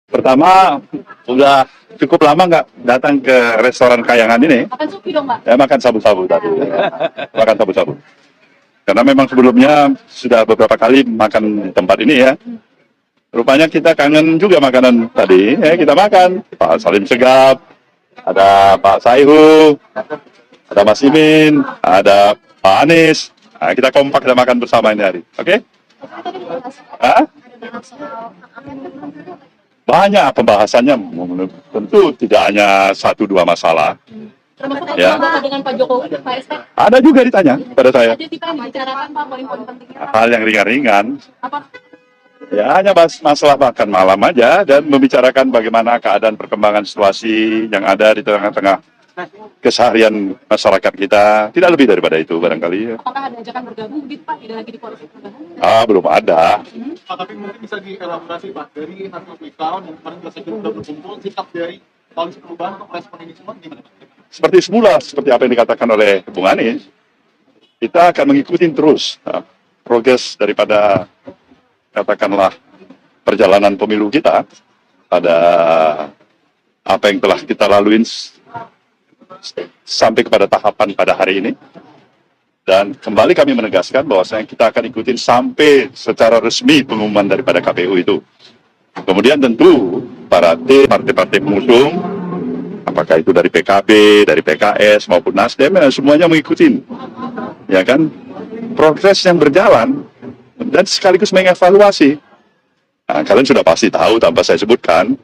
Pertama, udah cukup lama nggak datang ke restoran Kayangan ini. Makan supi dong, Pak? Ya, makan sabu-sabu tadi. Makan sabu-sabu. Karena memang sebelumnya sudah beberapa kali makan di tempat ini ya. Rupanya kita kangen juga makanan tadi. Ya, kita makan. Pak Salim Segaf, ada Pak Saihu, ada Mas Imin, ada Pak Anies. Nah, kita kompak kita makan bersama ini hari. Oke? Hah? Banyak pembahasannya, tentu tidak hanya satu dua masalah. Termasuk Ya. dengan Pak Jokowi, Pak ST. Ada juga ditanya pada saya. Ada kita yang dibicarakan, Pak, poin-poin pentingnya. Hal yang ringan-ringan, Apa? ya hanya bahas masalah makan malam aja dan membicarakan bagaimana keadaan perkembangan situasi yang ada di tengah-tengah keseharian masyarakat kita. Tidak lebih daripada itu barangkali. Apakah ada ajakan bergabung, gitu, Pak? Tidak lagi di koalisi perubahan? Belum ada. Pak, tapi mungkin bisa dielaborasi Pak, dari hasil quick count yang kemarin sudah berkumpul, sikap dari koalisi perubahan untuk respon ini semua gimana Pak? Seperti semula, seperti apa yang dikatakan oleh Bung Anies, kita akan mengikuti terus progres daripada katakanlah perjalanan pemilu kita pada apa yang telah kita laluin sampai kepada tahapan pada hari ini. Dan kembali kami menegaskan bahwasanya kita akan ikutin sampai secara resmi pengumuman daripada KPU itu. Kemudian tentu para partai-partai pengusung, apakah itu dari PKB, dari PKS maupun Nasdem, semuanya mengikuti, ya kan, progres yang berjalan dan sekaligus mengevaluasi. Nah, kalian sudah pasti tahu tanpa saya sebutkan,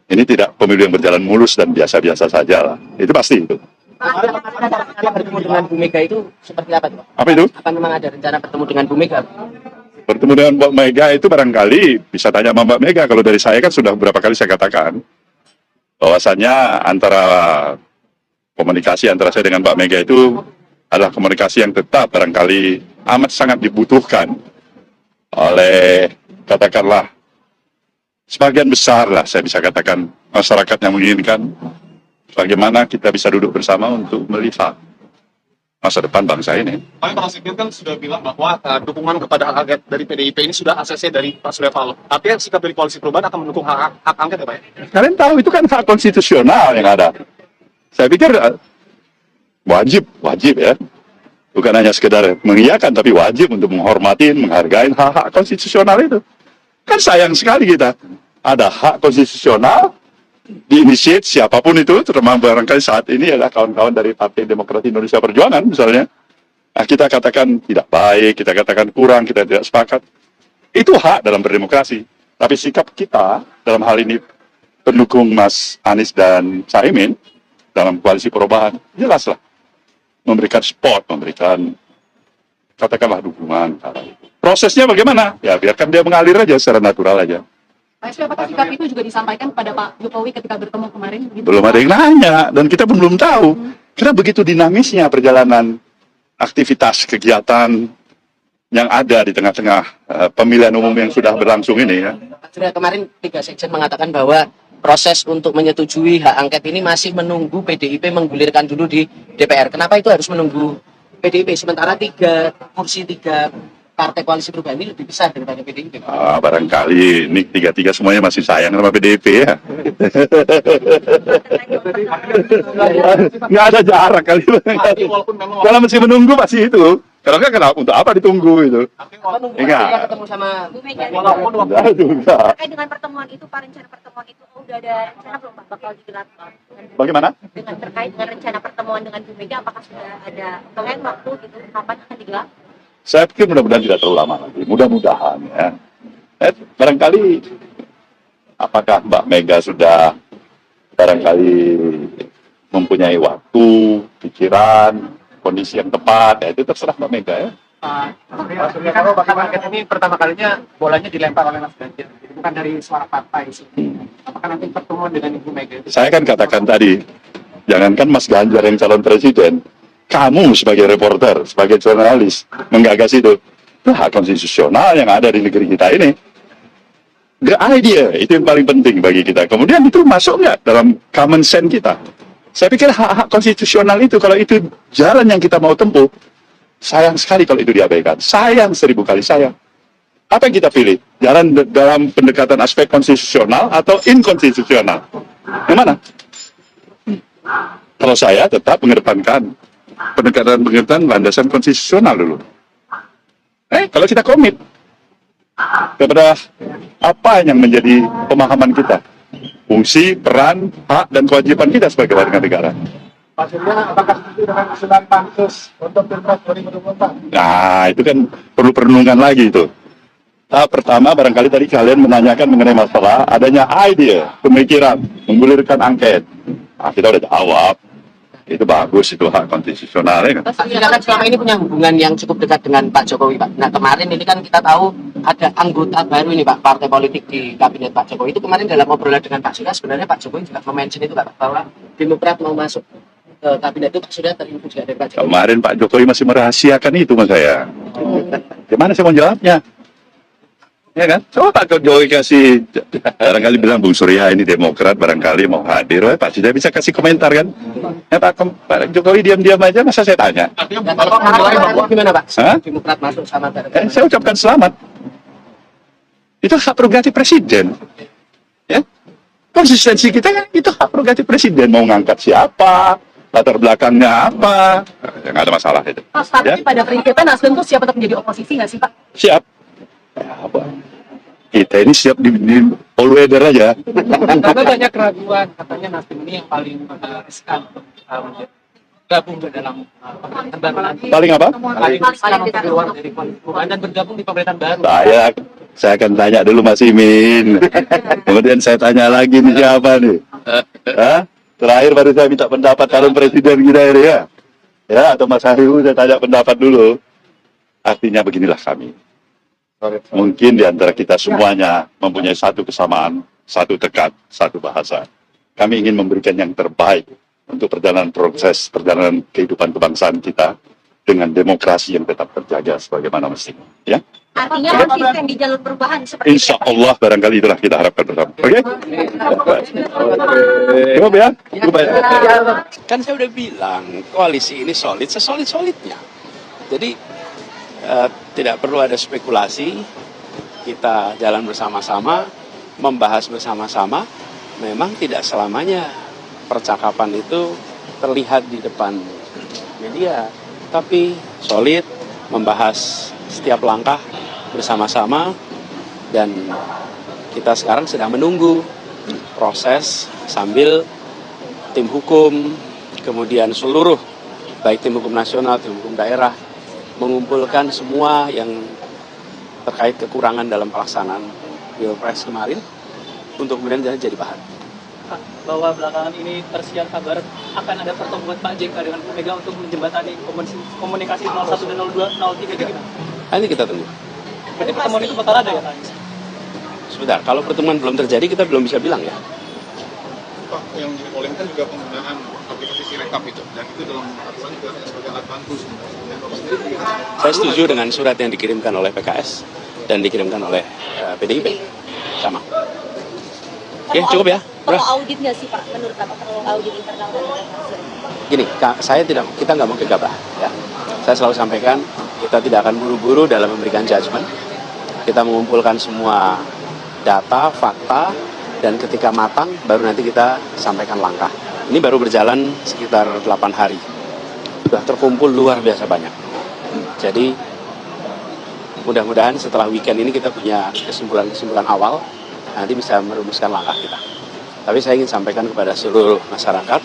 ini tidak pemilu yang berjalan mulus dan biasa-biasa saja lah. Itu pasti itu. Pak, bertemu dengan Bu Mega itu seperti apa, Pak? Apa itu? Apa memang ada rencana bertemu dengan Bu Mega? Bertemu dengan Mbak Mega itu barangkali bisa tanya sama Mbak Mega. Kalau dari saya kan sudah beberapa kali saya katakan bahwasannya antara komunikasi antara saya dengan Mbak Mega itu adalah komunikasi yang tetap barangkali amat sangat dibutuhkan oleh katakanlah sebagian besar lah saya bisa katakan masyarakat yang menginginkan bagaimana kita bisa duduk bersama untuk melihat masa depan bangsa ini. Tapi Pak Sikir kan sudah bilang bahwa dukungan kepada hak angket dari PDIP ini sudah ACC dari Pak Surya Paloh. Artinya sikap dari koalisi perubahan akan mendukung hak angket ya Pak? Kalian tahu itu kan hak konstitusional yang ada. Saya pikir wajib ya. Bukan hanya sekedar mengiyakan, tapi wajib untuk menghormati, menghargai hak-hak konstitusional itu. Kan sayang sekali kita. Ada hak konstitusional, diinisiat siapapun itu, terutama barangkali saat ini adalah kawan-kawan dari Partai Demokrat Indonesia Perjuangan misalnya. Nah, kita katakan tidak baik, kita katakan kurang, kita tidak sepakat. Itu hak dalam berdemokrasi. Tapi sikap kita dalam hal ini pendukung Mas Anies dan Caimin dalam koalisi perubahan, jelaslah. Memberikan support, memberikan katakanlah dukungan. Prosesnya bagaimana? Ya biarkan dia mengalir aja secara natural aja. Pak SB, apakah sikap itu juga disampaikan kepada Pak Jokowi ketika bertemu kemarin? Gitu? Belum ada yang nanya, dan kita pun belum tahu. Karena begitu dinamisnya perjalanan aktivitas kegiatan yang ada di tengah-tengah pemilihan umum yang sudah berlangsung ini ya. Pak Surya, kemarin 3 sekjen mengatakan bahwa proses untuk menyetujui hak angket ini masih menunggu PDIP menggulirkan dulu di DPR. Kenapa itu harus menunggu PDIP? Sementara 3 partai koalisi perubahan ini lebih besar daripada PDIP. Barangkali ini tiga-tiga semuanya masih sayang sama PDIP ya. Nggak ada jarak kali. Kalau masih menunggu pasti itu. Kalau nggak kenapa untuk apa ditunggu itu? Enggak. Ketemu sama Bu Mega. Enggak juga. Terkait dengan pertemuan itu, Pak, rencana pertemuan itu udah ada rencana belum Pak bakal digelar Pak? Bagaimana? Terkait dengan rencana pertemuan dengan Bu Mega, apakah sudah ada pengen waktu gitu kapan akan digelar? Saya pikir mudah-mudahan tidak terlalu lama lagi. Mudah-mudahan ya. Barangkali apakah Mbak Mega sudah barangkali mempunyai waktu, pikiran, kondisi yang tepat, ya itu terserah Mbak Mega ya. Pak Surya Paloh, bahkan angket ini pertama kalinya bolanya dilempar oleh Mas Ganjar, bukan dari suara partai. Apakah nanti pertemuan dengan Ibu Mega? Saya kan katakan tadi, jangankan Mas Ganjar yang calon presiden, kamu sebagai reporter, sebagai jurnalis, menggagas itu hak konstitusional yang ada di negeri kita ini. The idea, itu yang paling penting bagi kita. Kemudian itu masuk nggak dalam common sense kita? Saya pikir hak-hak konstitusional itu, kalau itu jalan yang kita mau tempuh, sayang sekali kalau itu diabaikan. Sayang 1000 kali sayang. Apa yang kita pilih? Jalan dalam pendekatan aspek konstitusional atau inkonstitusional? Yang mana? Kalau saya tetap mengedepankan pendekatan landasan konstitusional dulu. Kalau kita komit kepada apa yang menjadi pemahaman kita, fungsi, peran, hak, dan kewajiban kita sebagai warga negara. Pak Surya, apakah setuju dengan usulan pansus untuk Pilpres 2024? Nah, itu kan perlu perenungan lagi itu. Tahap pertama, barangkali tadi kalian menanyakan mengenai masalah adanya ide, pemikiran, menggulirkan angket. Nah, kita udah jawab. Itu bagus, itu hak konstitusional. Ya kan? Pak Surya kan selama ini punya hubungan yang cukup dekat dengan Pak Jokowi, Pak. Nah, kemarin ini kan kita tahu ada anggota baru ini, Pak, partai politik di kabinet Pak Jokowi. Itu kemarin dalam obrolan dengan Pak Surya, sebenarnya Pak Jokowi juga mention itu, Pak, bahwa Demokrat mau masuk ke kabinet itu. Pak Surya terinfo juga dari Pak Jokowi. Kemarin Pak Jokowi masih merahasiakan itu mas saya. Gimana saya mau jawabnya? Ya kan? Coba Pak Jokowi kasih, barangkali bilang Bung Surya ini Demokrat barangkali mau hadir. Pak Surya bisa kasih komentar kan? Pak Jokowi diam-diam aja, masa saya tanya? Dan kalau Pak gimana, Pak? Hah? Demokrat masuk sama Saya ucapkan selamat. Itu hak prerogatif presiden. Ya, konsistensi kita kan itu hak prerogatif presiden. Mau ngangkat siapa, latar belakangnya apa, ya nggak ada masalah itu. Mas, tapi Ya? pada prinsipnya Nasdem tuh siap untuk menjadi oposisi nggak sih Pak? Siap. Ya, apa? Kita ini siap di all weather aja. Karena banyak keraguan, katanya Nasdem ini yang paling riskan untuk gabung ke dalam pemerintahan baru nanti. Paling apa? Paling riskan untuk keluar dari koalisi dan bergabung di pemerintahan baru. Saya akan tanya dulu Mas Imin. Kemudian saya tanya lagi nih siapa nih? Hah? Terakhir baru saya minta pendapat calon presiden kita ini ya. Ya, atau Mas Hayu saya tanya pendapat dulu. Artinya beginilah kami. Mungkin di antara kita semuanya mempunyai satu kesamaan, satu tekad, satu bahasa. Kami ingin memberikan yang terbaik untuk perjalanan kehidupan kebangsaan kita dengan demokrasi yang tetap terjaga sebagaimana mestinya. Ya, Artinya konsisten di jalur perubahan seperti insya itu. Allah barangkali itulah kita harapkan bersama. Oke? Cukup ya? Cukup ya? Kan saya udah bilang koalisi ini solid sesolid-solidnya. Jadi tidak perlu ada spekulasi, kita jalan bersama-sama, membahas bersama-sama. Memang tidak selamanya percakapan itu terlihat di depan media, tapi solid, membahas setiap langkah bersama-sama, dan kita sekarang sedang menunggu proses sambil tim hukum, kemudian seluruh baik tim hukum nasional, tim hukum daerah mengumpulkan semua yang terkait kekurangan dalam pelaksanaan Pilpres kemarin untuk kemudian jadi bahan. Pak, bahwa belakangan ini tersiar kabar akan ada pertemuan Pak JK dengan Bu Mega untuk menjembatani komunikasi 01 dan 02, 03 gitu. Nanti kita tunggu. Berarti pertemuan itu bakal ada ya Pak? Sebentar, kalau pertemuan belum terjadi kita belum bisa bilang ya. Pak, yang menjadi polemik kan juga penggunaan aplikasi Sirekap itu, dan itu dalam aturan juga sebagai alat bantu sebenarnya. Saya setuju dengan surat yang dikirimkan oleh PKS dan dikirimkan oleh PDIP. Sama. Oke, cukup ya. Perlu audit nggak sih Pak? Menurut Bapak perlu audit internal dan hasil? Gini, kita nggak mau gegabah. Ya. Saya selalu sampaikan, kita tidak akan buru-buru dalam memberikan judgement. Kita mengumpulkan semua data, fakta, dan ketika matang, baru nanti kita sampaikan langkah. Ini baru berjalan sekitar 8 hari. Sudah terkumpul luar biasa banyak. Jadi, mudah-mudahan setelah weekend ini kita punya kesimpulan-kesimpulan awal, nanti bisa merumuskan langkah kita. Tapi saya ingin sampaikan kepada seluruh masyarakat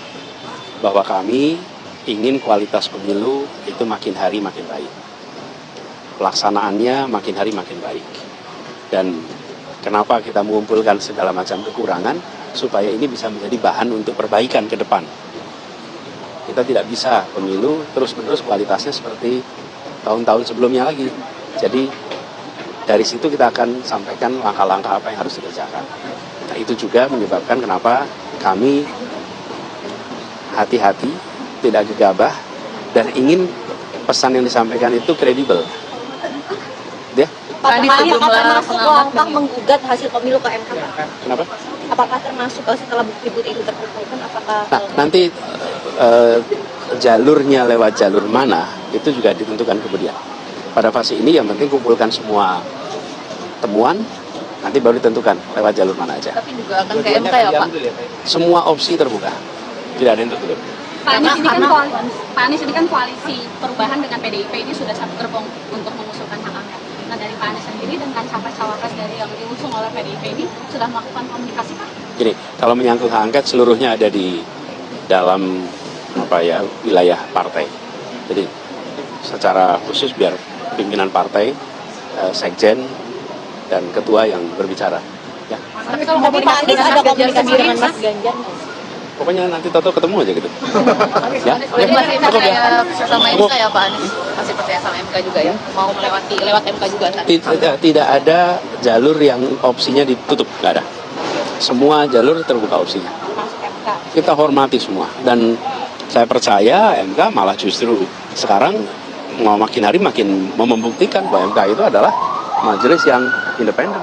bahwa kami ingin kualitas pemilu itu makin hari makin baik. Pelaksanaannya makin hari makin baik. Dan kenapa kita mengumpulkan segala macam kekurangan, supaya ini bisa menjadi bahan untuk perbaikan ke depan. Kita tidak bisa pemilu terus-menerus kualitasnya seperti tahun-tahun sebelumnya lagi. Jadi dari situ kita akan sampaikan langkah-langkah apa yang harus dikerjakan. Nah, itu juga menyebabkan kenapa kami hati-hati, tidak gegabah, dan ingin pesan yang disampaikan itu kredibel. Ya? Pak, Tadi kemarin sebelum akan masuk pengamat langkah menggugat hasil pemilu ke MK. Kenapa? Apakah termasuk setelah bukti-bukti itu terkumpulkan? Apakah Nah, nanti jalurnya lewat jalur mana itu juga ditentukan kemudian. Pada fase ini yang penting kumpulkan semua temuan, nanti baru ditentukan lewat jalur mana aja. Tapi juga akan ke MK ya Pak? Semua opsi terbuka, tidak ada yang tertutup. Pak Anies ini kan koalisi perubahan dengan PDIP ini sudah satu gerbong untuk mengusulkan hak angket. Nah dari Pak Anies sendiri dengan capres-cawapres dari yang diusung oleh PDIP ini sudah melakukan komunikasi Pak? Gini, kalau menyangkut hak angket seluruhnya ada di dalam wilayah partai. Jadi secara khusus biar pimpinan partai, sekjen dan ketua yang berbicara. Ya. Tapi kalau Pak Anies ada komunikasi dengan Mas Ganjar nggak? Pokoknya nanti Toto ketemu aja gitu. Ya. Jadi masih percaya sama MK ya Pak Anies? Masih percaya sama MK juga ya? Mau lewat MK juga kan? Tidak ada jalur yang opsinya ditutup, nggak ada. Semua jalur terbuka opsinya. Kita hormati semua dan saya percaya MK malah justru sekarang makin hari makin membuktikan bahwa MK itu adalah majelis yang independen.